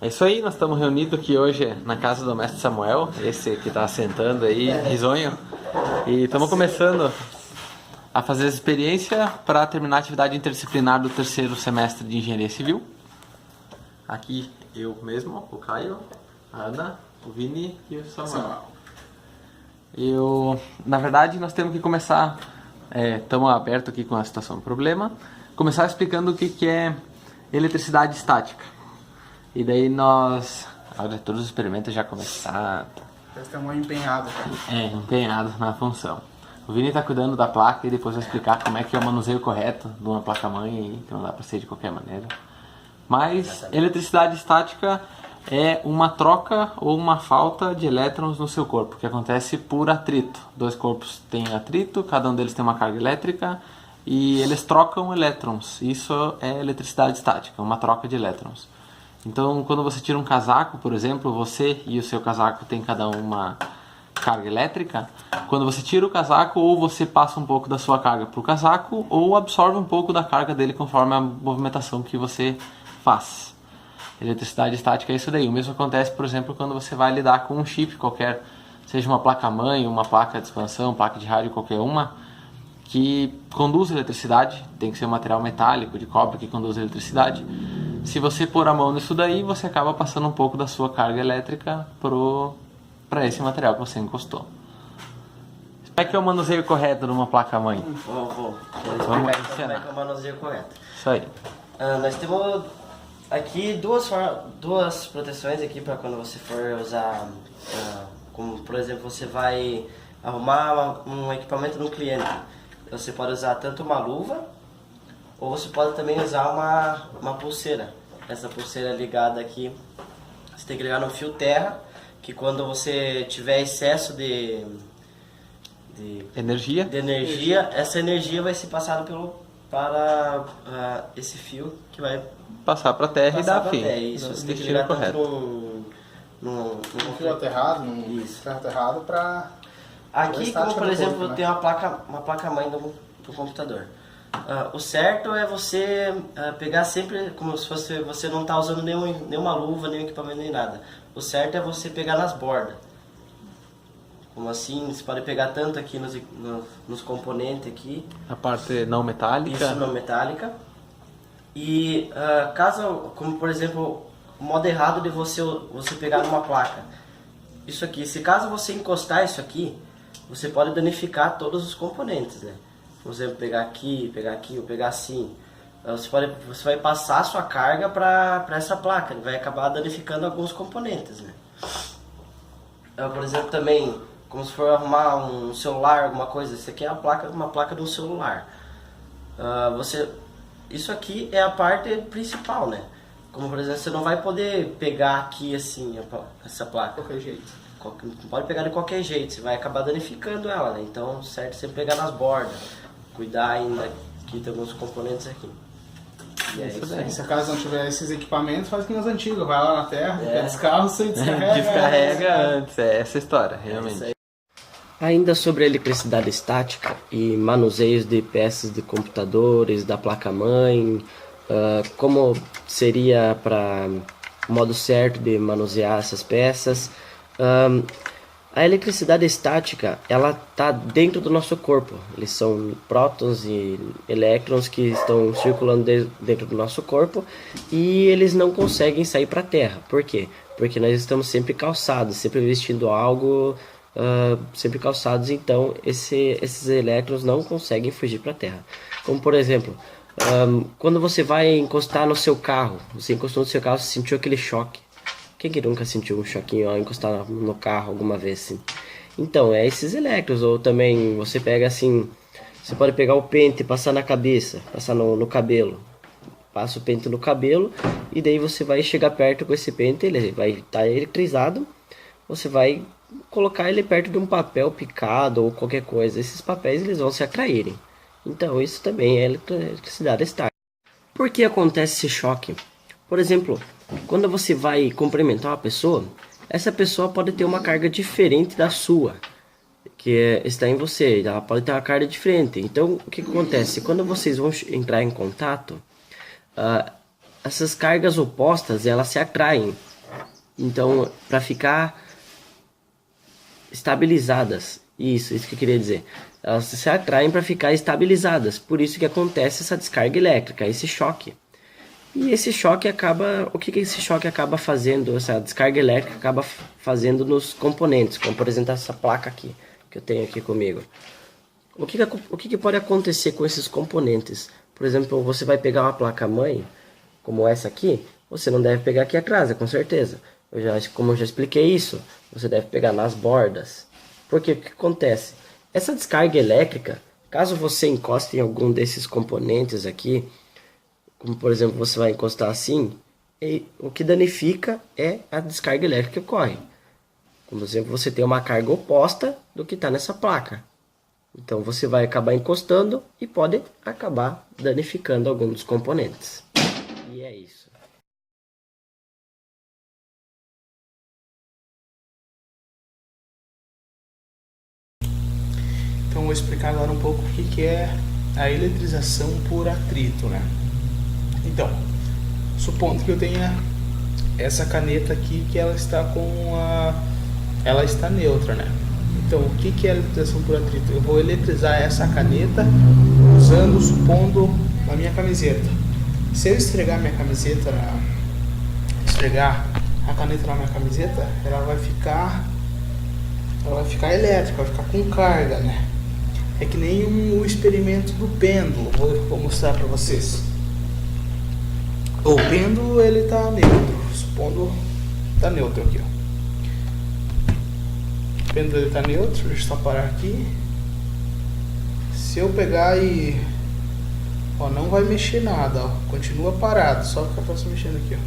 É isso aí, nós estamos reunidos aqui hoje na casa do mestre Samuel, esse que está sentando aí, risonho. E estamos começando a fazer a experiência para terminar a atividade interdisciplinar do terceiro semestre de Engenharia Civil. Aqui eu mesmo, o Caio, a Ana, o Vini e o Samuel. Na verdade, nós temos que começar, estamos abertos aqui com a situação do problema, começar explicando o que é eletricidade estática. E daí olha, todos os experimentos já começaram. Estamos empenhados, cara. Empenhados na função. O Vini está cuidando da placa e depois vai explicar como é que é o manuseio correto de uma placa-mãe aí, que não dá para ser de qualquer maneira. Mas eletricidade estática é uma troca ou uma falta de elétrons no seu corpo, que acontece por atrito. Dois corpos têm atrito, cada um deles tem uma carga elétrica e eles trocam elétrons. Isso é eletricidade estática, uma troca de elétrons. Então, quando você tira um casaco, por exemplo, você e o seu casaco têm cada um uma carga elétrica. Quando você tira o casaco, ou você passa um pouco da sua carga para o casaco, ou absorve um pouco da carga dele conforme a movimentação que você faz. Eletricidade estática é isso daí. O mesmo acontece, por exemplo, quando você vai lidar com um chip qualquer, seja uma placa-mãe, uma placa de expansão, placa de rádio, qualquer uma, que conduz eletricidade. Tem que ser um material metálico, de cobre, que conduz eletricidade. Se você pôr a mão nisso daí, você acaba passando um pouco da sua carga elétrica para esse material que você encostou. Como é que é o manuseio correto de uma placa-mãe? Vou explicar então como é que é o manuseio correto. Isso aí. Nós temos aqui duas proteções aqui para quando você for usar, como por exemplo, você vai arrumar um equipamento no cliente. Você pode usar tanto uma luva, ou você pode também usar uma pulseira. Essa pulseira ligada aqui, você tem que ligar no fio terra, que quando você tiver excesso de energia, essa energia vai ser passada para esse fio que vai passar para a terra e dar fim. Isso, você tem que ligar tanto num fio aterrado, num ferro aterrado para... Aqui, como por exemplo, corpo, né? tem uma placa-mãe do computador. O certo é você pegar sempre, como se você não está usando nenhuma luva, nenhum equipamento, nem nada. O certo é você pegar nas bordas. Como assim, você pode pegar tanto aqui nos componentes aqui. A parte não metálica. Isso, não metálica. E caso, como por exemplo, o modo errado de você pegar numa placa. Isso aqui, se caso você encostar isso aqui, você pode danificar todos os componentes, né? Por exemplo, pegar aqui ou pegar assim. Você vai passar a sua carga para essa placa, vai acabar danificando alguns componentes, né? Por exemplo, também, como se for arrumar um celular, alguma coisa, isso aqui é uma placa de um celular. Isso aqui é a parte principal, né? Como por exemplo, você não vai poder pegar aqui assim, essa placa. De qualquer jeito. Não pode pegar de qualquer jeito, você vai acabar danificando ela, né? Então, certo, você pegar nas bordas, cuidar ainda, aqui tem alguns componentes aqui. E é isso aí. Se caso não tiver esses equipamentos, faz que nos antigos, vai lá na terra, fica descalço e descarrega. Descarrega antes, é essa história, realmente. Ainda sobre a eletricidade estática e manuseios de peças de computadores, da placa-mãe, como seria para o modo certo de manusear essas peças. A eletricidade estática, ela está dentro do nosso corpo. Eles são prótons e elétrons que estão circulando dentro do nosso corpo e eles não conseguem sair para a Terra. Por quê? Porque nós estamos sempre calçados, sempre vestindo algo, sempre calçados, então esses elétrons não conseguem fugir para a Terra. Como por exemplo, quando você vai encostar no seu carro, você encostou no seu carro, você sentiu aquele choque. Quem que nunca sentiu um choquinho ao encostar no carro alguma vez assim? Então, é esses elétrons. Ou também você pega assim, você pode pegar o pente e passar na cabeça, passar no cabelo. Passa o pente no cabelo e daí você vai chegar perto com esse pente, ele vai estar eletrizado. Você vai colocar ele perto de um papel picado ou qualquer coisa. Esses papéis eles vão se atraírem. Então, isso também é eletricidade estática. Por que acontece esse choque? Por exemplo, quando você vai cumprimentar uma pessoa, essa pessoa pode ter uma carga diferente da sua, que está em você. Ela pode ter uma carga diferente. Então, o que acontece? Quando vocês vão entrar em contato, essas cargas opostas, elas se atraem. Então, para ficar estabilizadas, isso que eu queria dizer. Elas se atraem para ficar estabilizadas, por isso que acontece essa descarga elétrica, esse choque. E esse choque acaba, o que esse choque acaba fazendo, essa descarga elétrica acaba fazendo nos componentes, como por exemplo essa placa aqui, que eu tenho aqui comigo. O que pode acontecer com esses componentes? Por exemplo, você vai pegar uma placa-mãe, como essa aqui, você não deve pegar aqui atrás, com certeza. Como eu já expliquei isso, você deve pegar nas bordas. Porque o que acontece? Essa descarga elétrica, caso você encoste em algum desses componentes aqui, como por exemplo você vai encostar assim, o que danifica é a descarga elétrica que ocorre. Como por exemplo, você tem uma carga oposta do que está nessa placa. Então você vai acabar encostando e pode acabar danificando algum dos componentes. E é isso. Então vou explicar agora um pouco o que é a eletrização por atrito, né? Então, supondo que eu tenha essa caneta aqui que ela está ela está neutra, né? Então, o que é a eletrização por atrito? Eu vou eletrizar essa caneta supondo, a minha camiseta. Se eu esfregar a caneta na minha camiseta, ela vai ficar elétrica, vai ficar com carga, né? É que nem o experimento do pêndulo, vou mostrar para vocês. O pêndulo, ele tá neutro, supondo tá neutro aqui, ó. O pêndulo ele tá neutro, deixa eu só parar aqui. Se eu pegar e não vai mexer nada, ó, continua parado, só fica só mexendo aqui, ó.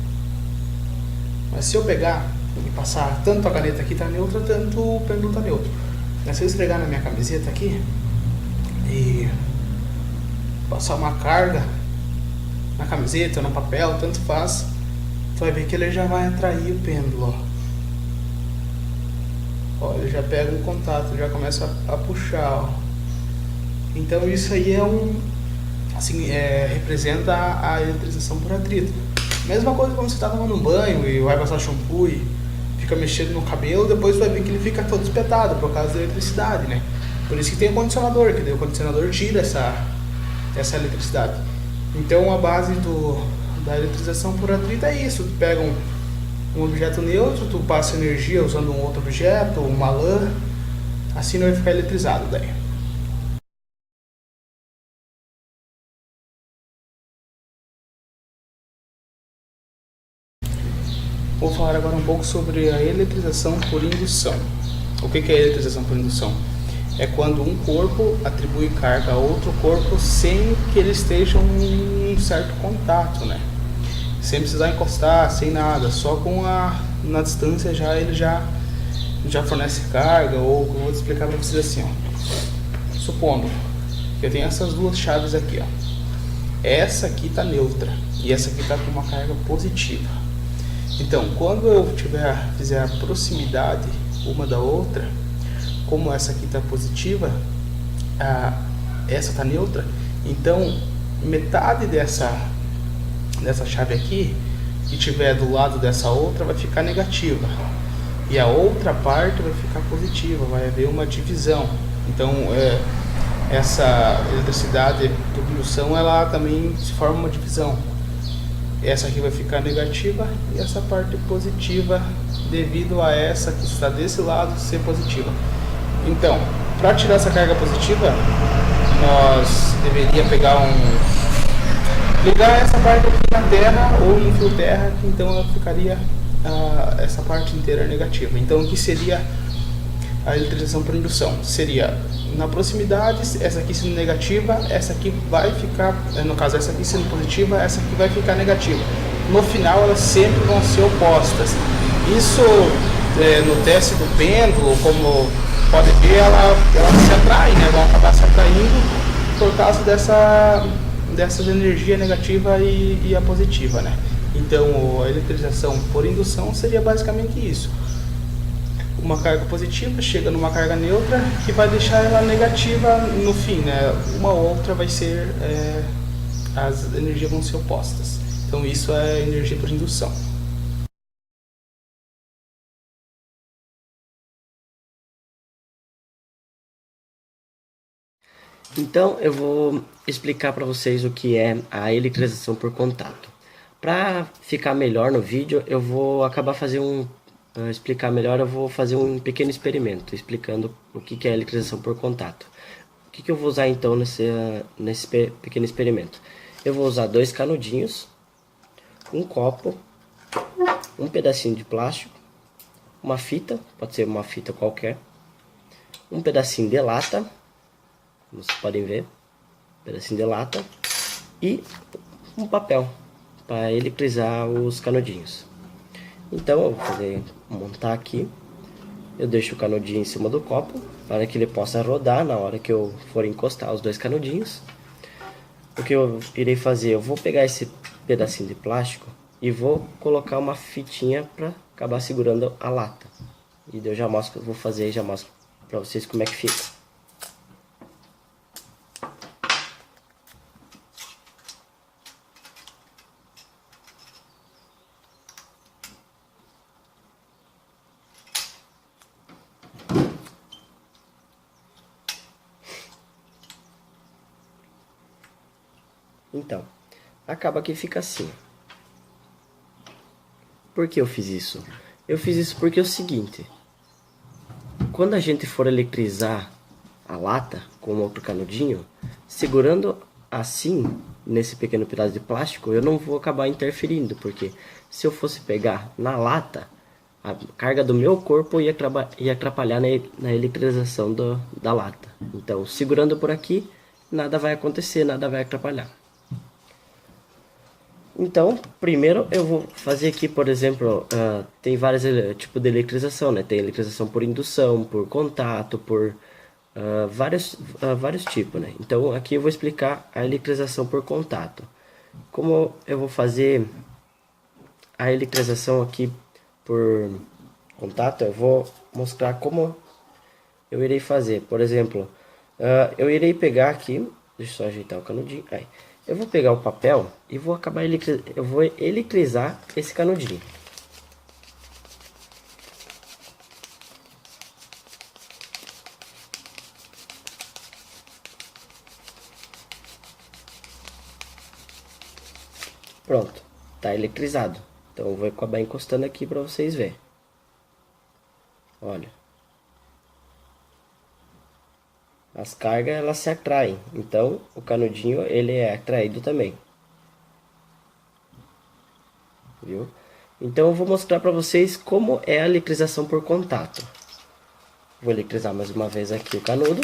Mas se eu pegar e passar tanto a caneta aqui tá neutra, tanto o pêndulo tá neutro. Mas se eu esfregar na minha camiseta aqui e passar uma carga na camiseta ou no papel, tanto faz, tu vai ver que ele já vai atrair o pêndulo, ó. Ele já pega um contato, já começa a puxar, ó. Então isso aí representa a eletrização por atrito. Mesma coisa quando você está tomando um banho e vai passar shampoo e fica mexendo no cabelo, depois vai ver que ele fica todo espetado por causa da eletricidade, né? Por isso que tem o condicionador, que daí o condicionador tira essa eletricidade. Então a base da eletrização por atrito é isso: tu pega um objeto neutro, tu passa energia usando um outro objeto, uma lã, assim não vai ficar eletrizado daí. Vou falar agora um pouco sobre a eletrização por indução. O que é a eletrização por indução? É quando um corpo atribui carga a outro corpo sem que eles estejam em um certo contato, né? Sem precisar encostar, sem nada, só na distância ele já fornece carga. Ou eu vou explicar para vocês assim, ó. Supondo que eu tenho essas duas chaves aqui, ó. Essa aqui está neutra e essa aqui está com uma carga positiva. Então, quando eu fizer a proximidade uma da outra, como essa aqui está positiva, essa está neutra, então metade dessa chave aqui que tiver do lado dessa outra vai ficar negativa e a outra parte vai ficar positiva, vai haver uma divisão. Então essa eletricidade por indução, ela também se forma uma divisão. Essa aqui vai ficar negativa e essa parte positiva devido a essa que está desse lado ser positiva. Então, para tirar essa carga positiva, nós deveríamos ligar essa parte aqui na terra ou no fio terra, que então ela ficaria essa parte inteira negativa. Então, o que seria a eletrização por indução? Seria na proximidade, essa aqui sendo negativa, essa aqui vai ficar, no caso essa aqui sendo positiva, essa aqui vai ficar negativa. No final elas sempre vão ser opostas. Isso no teste do pêndulo, como pode ver, ela se atrai, né? Vão acabar se atraindo por causa dessas energias negativa e a positiva, né? Então a eletrização por indução seria basicamente isso: uma carga positiva chega numa carga neutra que vai deixar ela negativa no fim, né? Uma outra vai ser, as energias vão ser opostas. Então isso é energia por indução. Então eu vou explicar para vocês o que é a eletrização por contato. Para ficar melhor no vídeo, eu vou acabar explicar melhor, eu vou fazer um pequeno experimento explicando o que é a eletrização por contato. O que eu vou usar então nesse pequeno experimento? Eu vou usar 2 canudinhos, um copo, um pedacinho de plástico, uma fita, pode ser uma fita qualquer, um pedacinho de lata, como vocês podem ver, um pedacinho de lata, e um papel para eletrizar os canudinhos. Então eu vou montar aqui, eu deixo o canudinho em cima do copo para que ele possa rodar na hora que eu for encostar os 2 canudinhos. O que eu irei fazer, eu vou pegar esse pedacinho de plástico e vou colocar uma fitinha para acabar segurando a lata. E eu já mostro, vou fazer e já mostro para vocês como é que fica. Então, acaba que fica assim. Por que eu fiz isso? Eu fiz isso porque é o seguinte: quando a gente for eletrizar a lata com outro canudinho, segurando assim nesse pequeno pedaço de plástico, eu não vou acabar interferindo, porque se eu fosse pegar na lata, a carga do meu corpo ia atrapalhar na eletrização da lata. Então, segurando por aqui, nada vai acontecer, nada vai atrapalhar. Então, primeiro eu vou fazer aqui, por exemplo, tem vários tipos de eletrização, né? Tem eletrização por indução, por contato, por vários tipos, né? Então, aqui eu vou explicar a eletrização por contato. Como eu vou fazer a eletrização aqui por contato, eu vou mostrar como eu irei fazer. Por exemplo, eu irei pegar aqui, deixa eu só ajeitar o canudinho, aí. Eu vou pegar o papel e vou eu vou eletrizar esse canudinho. Pronto, tá eletrizado. Então eu vou acabar encostando aqui para vocês verem. Olha. As cargas elas se atraem, então o canudinho ele é atraído também. Viu? Então eu vou mostrar para vocês como é a eletrização por contato. Vou eletrizar mais uma vez aqui o canudo.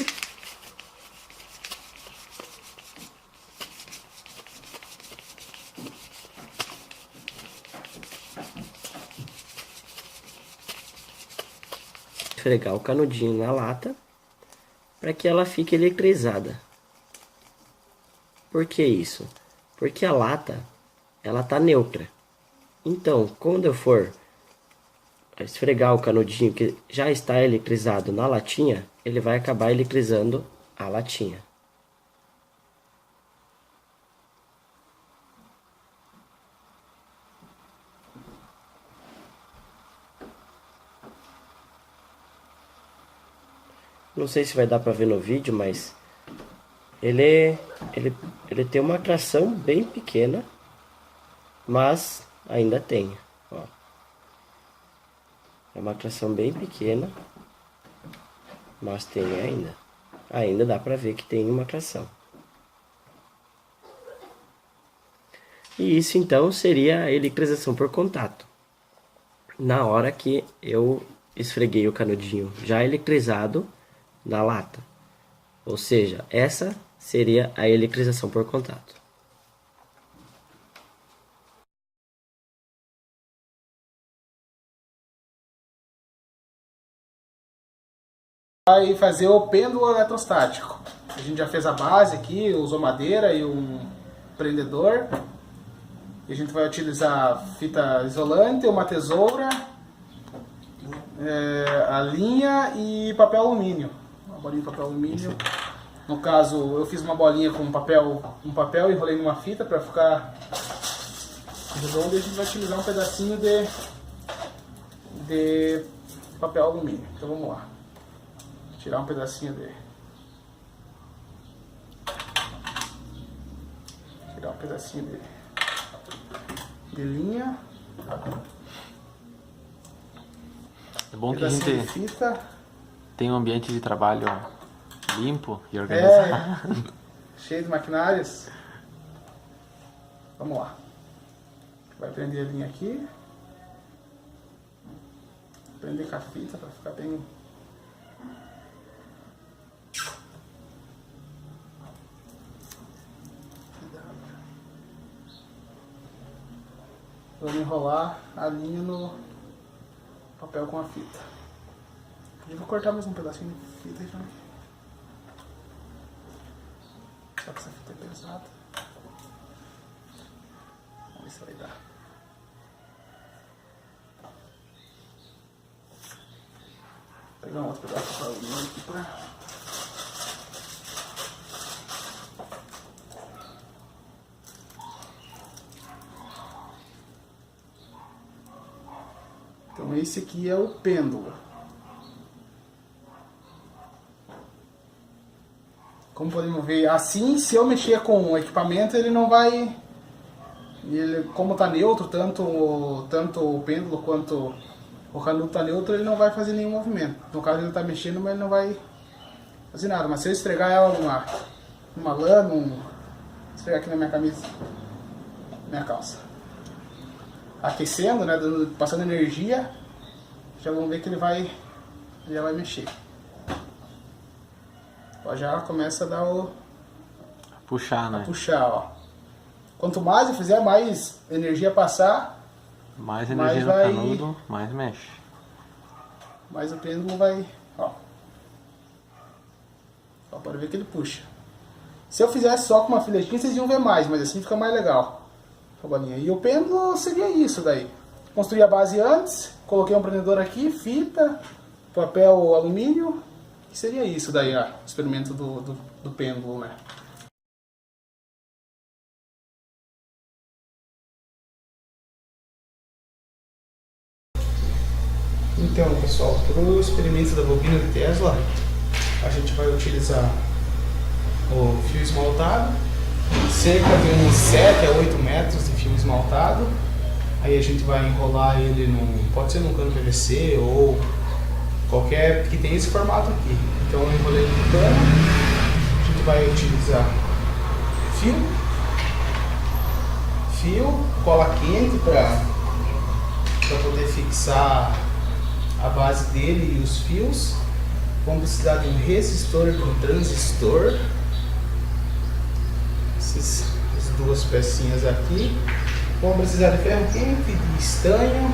Esfregar o canudinho na lata para que ela fique eletrizada. Por que isso? Porque a lata ela tá neutra. Então, quando eu for esfregar o canudinho que já está eletrizado na latinha, ele vai acabar eletrizando a latinha. Não sei se vai dar para ver no vídeo, mas ele tem uma tração bem pequena, mas ainda tem. Ó. É uma tração bem pequena, mas tem ainda. Ainda dá para ver que tem uma tração. E isso então seria a eletrização por contato. Na hora que eu esfreguei o canudinho já eletrizado na lata. Ou seja, essa seria a eletrização por contato. Vai fazer o pêndulo eletrostático. A gente já fez a base aqui, usou madeira e um prendedor. E a gente vai utilizar fita isolante, uma tesoura, a linha e papel alumínio. Uma bolinha de papel alumínio. No caso, eu fiz uma bolinha com um papel e enrolei numa fita para ficar redondo. E a gente vai utilizar um pedacinho de papel alumínio. Então vamos lá. Tirar um pedacinho Tirar um pedacinho de linha. É bom que a gente De fita. tem um ambiente de trabalho limpo e organizado. Cheio de maquinários. Vamos lá. Vai prender a linha aqui. Prender com a fita para ficar bem. Vamos enrolar a linha no papel com a fita. Eu vou cortar mais um pedacinho de fita aí também. Só que essa fita é pesada. Vamos ver se vai dar. Vou pegar um outro pedaço de alumínio aqui pra... Então esse aqui é o pêndulo. Como podemos ver, assim, se eu mexer com o equipamento, ele não vai... como está neutro, tanto o pêndulo quanto o canudo está neutro, ele não vai fazer nenhum movimento. No caso ele está mexendo, mas ele não vai fazer nada. Mas se eu esfregar ela numa lã, esfregar aqui na minha camisa, minha calça, aquecendo, né, passando energia, já vamos ver que ele já vai mexer. Ó, já começa a dar Puxar, né? puxar, ó. Quanto mais eu fizer, mais energia passar, Mais energia no vai... canudo, mais mexe. mais o pêndulo vai, ó. Só para ver que ele puxa. Se eu fizesse só com uma filetinha, vocês iam ver mais, mas assim fica mais legal. A bolinha. E o pêndulo seria isso daí. Construí a base antes, coloquei um prendedor aqui, fita, papel alumínio, e seria isso daí, ó, o experimento do pêndulo, né? Então, pessoal, para o experimento da bobina de Tesla, a gente vai utilizar o fio esmaltado, cerca de uns 7 a 8 metros de fio esmaltado. Aí a gente vai enrolar ele pode ser num cano PVC ou qualquer que tenha esse formato aqui. Então eu enrolei no cano, a gente vai utilizar fio, cola quente para poder fixar a base dele e os fios. Vamos precisar de um resistor e de um transistor. Essas duas pecinhas aqui. Vamos precisar de ferro quente, de estanho.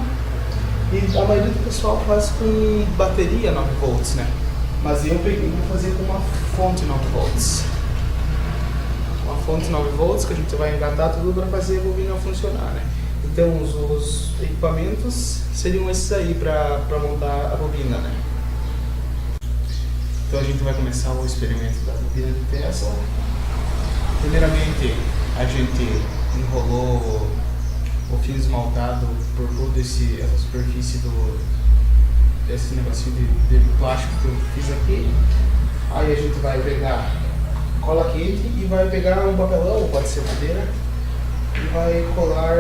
E a maioria do pessoal faz com bateria 9 volts, né? Mas eu peguei para fazer com uma fonte 9 volts. Uma fonte 9 volts que a gente vai engatar tudo para fazer a bobina funcionar, né? Então os equipamentos seriam esses aí para montar a bobina, né? Então a gente vai começar o experimento da bobina de Tesla. Primeiramente a gente enrolou o fio esmaltado por toda essa superfície desse negocinho de plástico que eu fiz aqui. Aí a gente vai pegar cola quente e vai pegar um papelão, ou pode ser madeira, e vai colar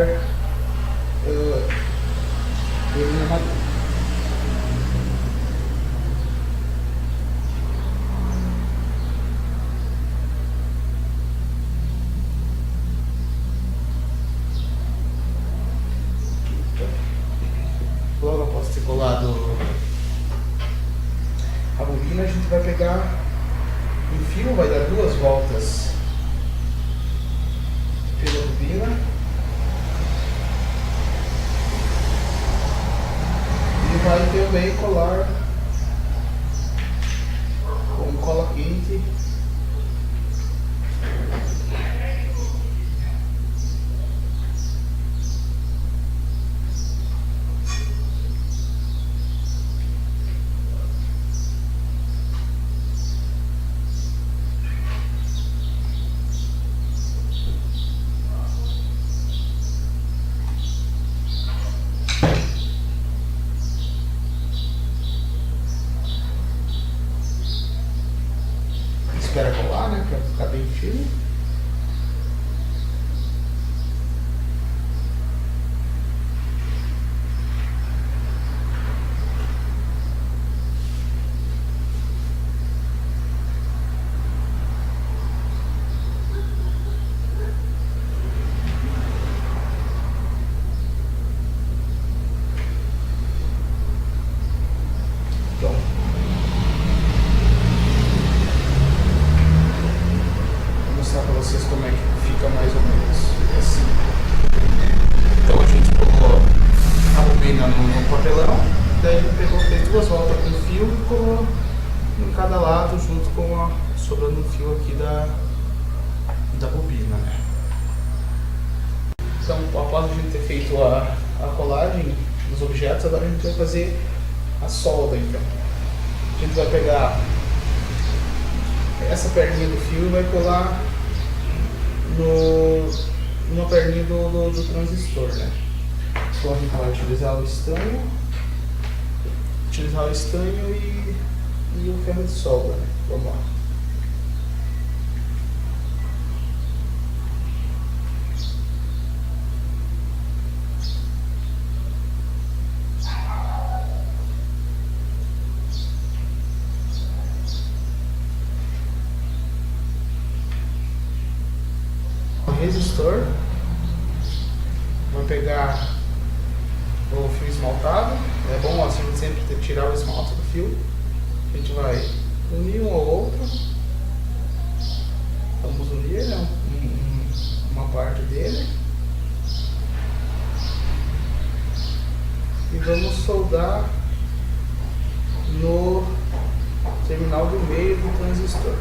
ele na madeira. Logo após ter colado a bobina, a gente vai pegar um fio, vai dar 2 voltas pela bobina e vai também colar com cola quente vocês como é que fica mais ou menos assim. Então a gente colocou a bobina no papelão, daí ele pegou, fez 2 voltas com o fio e colocou em cada lado junto com sobrando um fio aqui da bobina, né? Então, após a gente ter feito a colagem dos objetos, agora a gente vai fazer a solda. Então, a gente vai pegar essa perninha do fio e vai colar numa perninha do transistor, né? Então a gente vai utilizar o estanho, e o ferro de solda, né? Vamos lá. Resistor, vai pegar o fio esmaltado, é bom assim sempre tirar o esmalte do fio, a gente vai unir um ao outro, vamos unir, né, uma parte dele e vamos soldar no terminal do meio do transistor,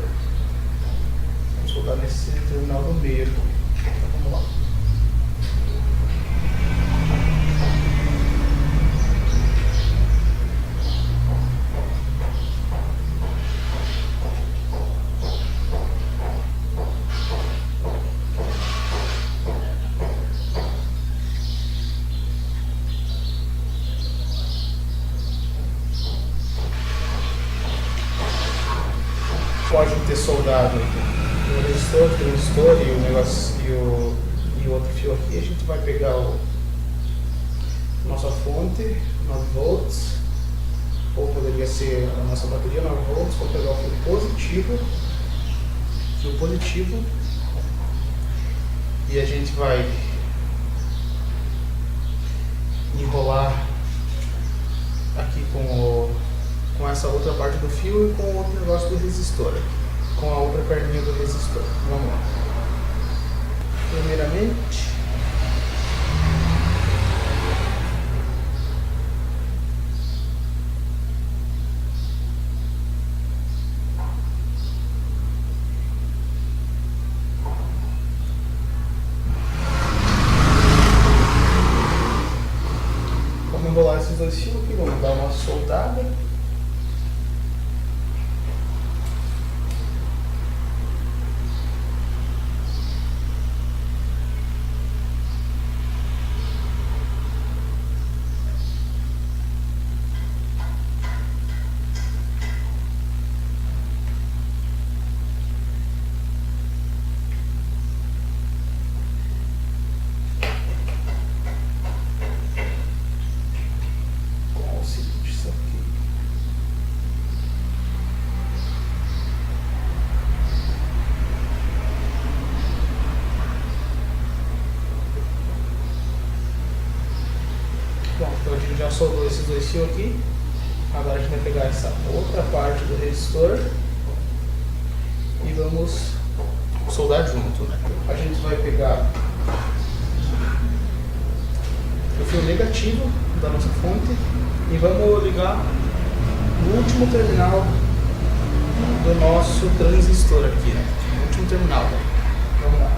vamos soldar nesse terminal do meio aqui. Então, vamos lá. Pode ter soldado o resistor, o transistor e o negócio e o outro fio aqui. A gente vai pegar nossa fonte 9 volts, ou poderia ser a nossa bateria 9 volts. Vou pegar o fio positivo, e a gente vai enrolar aqui com essa outra parte do fio e com o outro negócio do resistor, com a outra perninha do resistor. Vamos lá. Primeiramente, vamos enrolar esses 2 fios aqui, vamos dar uma soldada. Então a gente já soldou esses 2 fios aqui. Agora a gente vai pegar essa outra parte do resistor e vamos soldar junto, né? A gente vai pegar o fio negativo da nossa fonte e vamos ligar no último terminal do nosso transistor aqui, né? No último terminal. Vamos lá.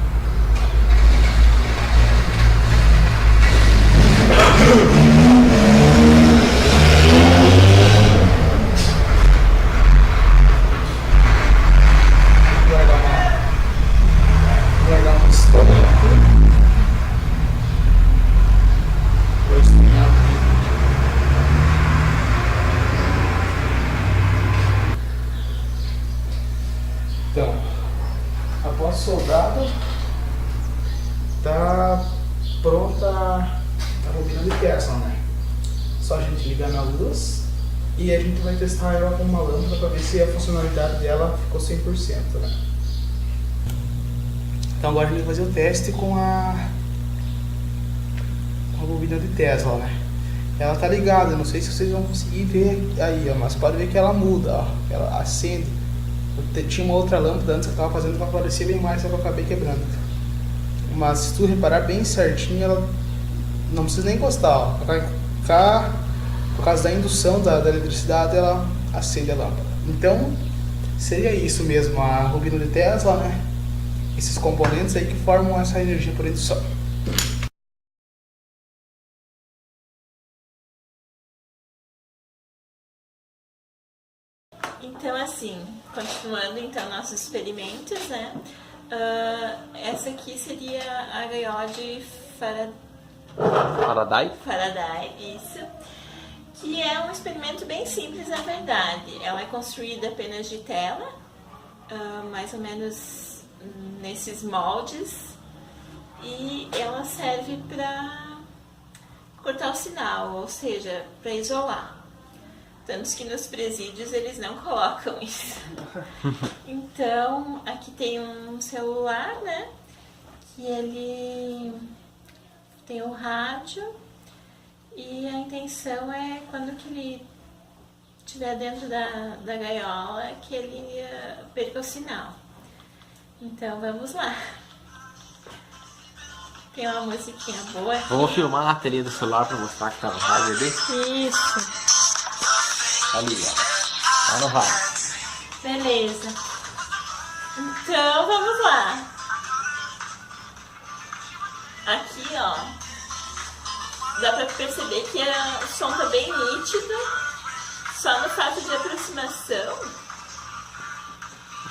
Vai dar uma estoura aqui. Vou estrear aqui. Então, após soldado, tá pronta a bobina de Tesla, né? Só a gente ligar na luz e a gente vai testar ela com uma lâmpada para ver se a funcionalidade dela ficou 100%, né? Então agora a gente vai fazer o teste com a bobina de Tesla, né? Ela tá ligada, não sei se vocês vão conseguir ver aí, ó, mas pode ver que ela muda, ó, ela acende Tinha uma outra lâmpada antes que eu estava fazendo para aparecer bem mais, só que eu acabei quebrando. Mas se tu reparar bem certinho, ela não precisa nem encostar, ó. Ela vai ficar, por causa da indução da eletricidade, ela acende a lâmpada. Então, seria isso mesmo, a bobina de Tesla, né? Esses componentes aí que formam essa energia por indução. Então, assim, continuando então nossos experimentos, né? Essa aqui seria a gaiola de Faraday, isso. Que é um experimento bem simples, na verdade. Ela é construída apenas de tela, mais ou menos nesses moldes, e ela serve para cortar o sinal, ou seja, para isolar. Tanto que nos presídios eles não colocam isso. Então, aqui tem um celular, né? Que ele tem o rádio, e a intenção é, quando que ele estiver dentro da gaiola, que ele perca o sinal. Então, vamos lá. Tem uma musiquinha boa aqui. Vamos filmar a telinha do celular para mostrar que tá no rádio ali. Isso. Ali, ó. Tá no rádio. Beleza. Então, vamos lá. Aqui, ó, dá pra perceber que o som tá bem nítido. Só no fato de aproximação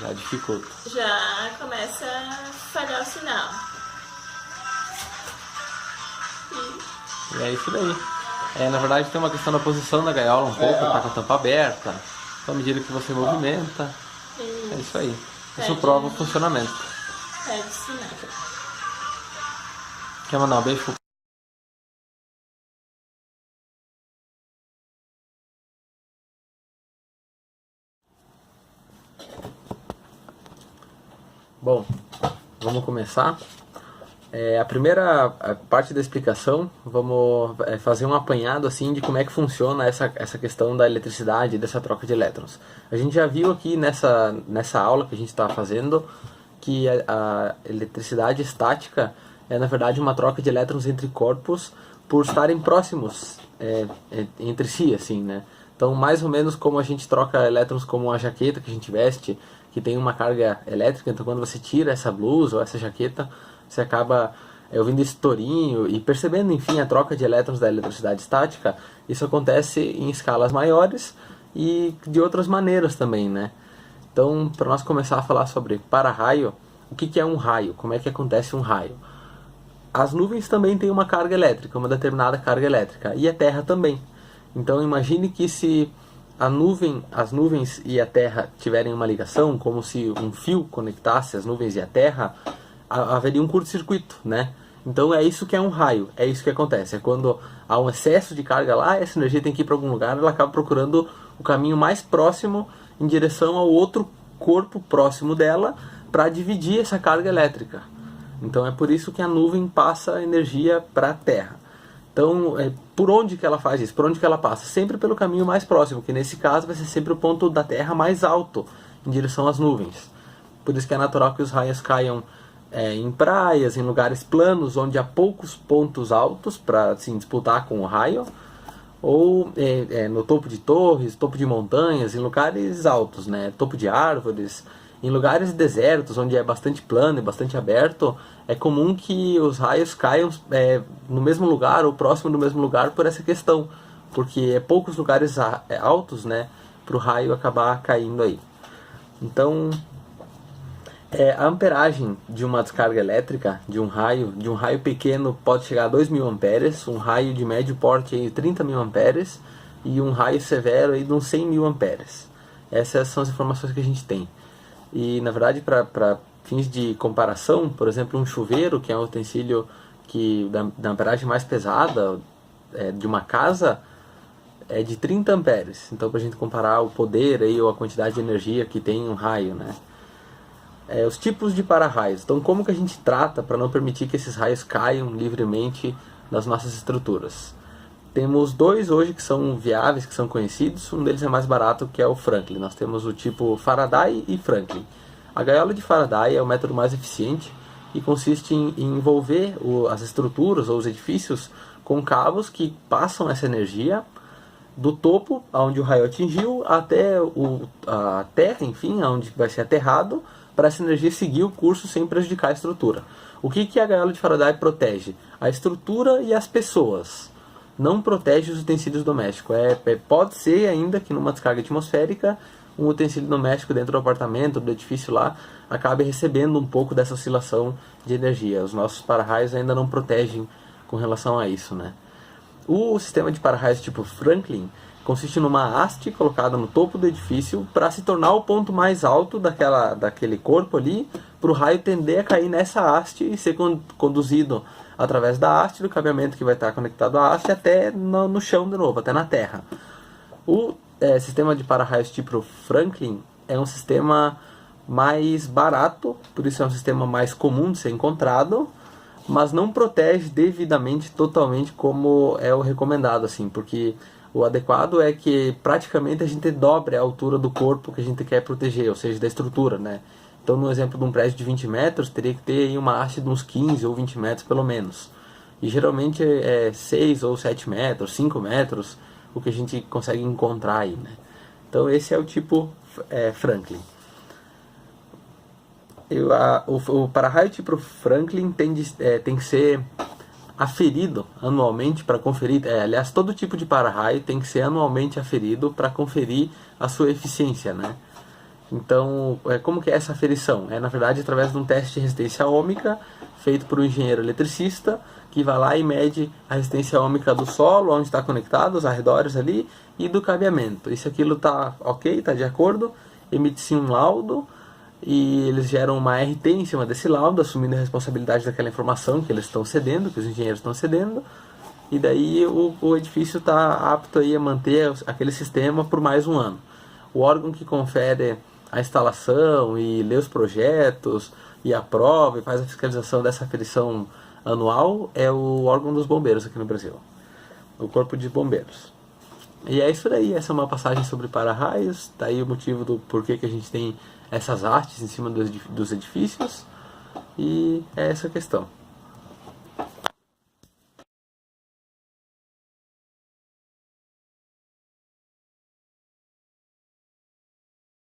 Já dificulta. já começa a falhar o sinal. E é isso daí. Na verdade tem uma questão da posição da gaiola um pouco, tá com a tampa aberta. Então, à medida que você movimenta, é isso aí. Isso prova o funcionamento. Perde o sinal. Quer mandar um beijo pro... Bom, vamos começar. A primeira parte da explicação, vamos fazer um apanhado assim de como é que funciona essa questão da eletricidade, dessa troca de elétrons. A gente já viu aqui nessa aula que a gente está fazendo que a eletricidade estática é na verdade uma troca de elétrons entre corpos por estarem próximos entre si, assim, né? Então, mais ou menos como a gente troca elétrons como uma jaqueta que a gente veste, que tem uma carga elétrica, então quando você tira essa blusa ou essa jaqueta, você acaba ouvindo esse tourinho e percebendo, enfim, a troca de elétrons da eletricidade estática. Isso acontece em escalas maiores e de outras maneiras também, né? Então, para nós começar a falar sobre para-raio, o que é um raio? Como é que acontece um raio? As nuvens também têm uma carga elétrica, uma determinada carga elétrica, e a Terra também. Então, imagine que se as nuvens e a Terra tiverem uma ligação, como se um fio conectasse as nuvens e a Terra, haveria um curto-circuito, né? Então é isso que é um raio, é isso que acontece. É quando há um excesso de carga lá, essa energia tem que ir para algum lugar, ela acaba procurando o caminho mais próximo em direção ao outro corpo próximo dela para dividir essa carga elétrica. Então é por isso que a nuvem passa energia para a Terra. Então, por onde que ela faz isso? Por onde que ela passa? Sempre pelo caminho mais próximo, que nesse caso vai ser sempre o ponto da Terra mais alto, em direção às nuvens. Por isso que é natural que os raios caiam em praias, em lugares planos, onde há poucos pontos altos para assim, disputar com o raio, ou no topo de torres, topo de montanhas, em lugares altos, né? Topo de árvores, em lugares desertos, onde é bastante plano e bastante aberto, é comum que os raios caiam no mesmo lugar ou próximo do mesmo lugar por essa questão, porque é poucos lugares altos, né, para o raio acabar caindo aí. Então, a amperagem de uma descarga elétrica de um raio pequeno pode chegar a 2.000 amperes, um raio de médio porte aí 30.000 amperes e um raio severo aí de uns 100.000 amperes. Essas são as informações que a gente tem. E na verdade, para fins de comparação, por exemplo, um chuveiro, que é um utensílio da amperagem mais pesada de uma casa, é de 30 amperes. Então, para a gente comparar o poder aí, ou a quantidade de energia que tem um raio, né? Os tipos de para-raios. Então, como que a gente trata para não permitir que esses raios caiam livremente nas nossas estruturas? Temos dois hoje que são viáveis, que são conhecidos. Um deles é mais barato, que é o Franklin. Nós temos o tipo Faraday e Franklin. A gaiola de Faraday é o método mais eficiente e consiste em envolver as estruturas ou os edifícios com cabos que passam essa energia do topo, onde o raio atingiu, até a terra, enfim, onde vai ser aterrado, para essa energia seguir o curso sem prejudicar a estrutura. O que a gaiola de Faraday protege? A estrutura e as pessoas. Não protege os utensílios domésticos. Pode ser ainda que numa descarga atmosférica um utensílio doméstico dentro do apartamento, do edifício lá, acabe recebendo um pouco dessa oscilação de energia. Os nossos para-raios ainda não protegem com relação a isso, né? O sistema de para-raios tipo Franklin consiste numa haste colocada no topo do edifício para se tornar o ponto mais alto daquele corpo ali, para o raio tender a cair nessa haste e ser conduzido através da haste, do cabeamento que vai estar conectado à haste, até no chão de novo, até na terra. O sistema de para-raios tipo Franklin é um sistema mais barato, por isso é um sistema mais comum de ser encontrado, mas não protege devidamente, totalmente, como é o recomendado, assim, porque o adequado é que praticamente a gente dobre a altura do corpo que a gente quer proteger, ou seja, da estrutura, né? Então, no exemplo de um prédio de 20 metros, teria que ter aí uma haste de uns 15 ou 20 metros pelo menos. E geralmente é 6 ou 7 metros, 5 metros, o que a gente consegue encontrar aí, né? Então, esse é o tipo Franklin. O para-raio tipo Franklin tem que ser aferido anualmente para conferir. Aliás, todo tipo de para-raio tem que ser anualmente aferido para conferir a sua eficiência, né? Então, como que é essa aferição? Na verdade, através de um teste de resistência ohmica feito por um engenheiro eletricista que vai lá e mede a resistência ohmica do solo, onde está conectado, os arredores ali, e do cabeamento. E se aquilo está ok, está de acordo, emite-se um laudo e eles geram uma RT em cima desse laudo, assumindo a responsabilidade daquela informação que eles estão cedendo, que os engenheiros estão cedendo, e daí o edifício está apto aí a manter aquele sistema por mais um ano. O órgão que confere a instalação e lê os projetos e aprova e faz a fiscalização dessa aferição anual é o órgão dos bombeiros aqui no Brasil, o Corpo de Bombeiros. E é isso daí, essa é uma passagem sobre para-raios, tá aí o motivo do porquê que a gente tem essas artes em cima dos edifícios, e é essa a questão.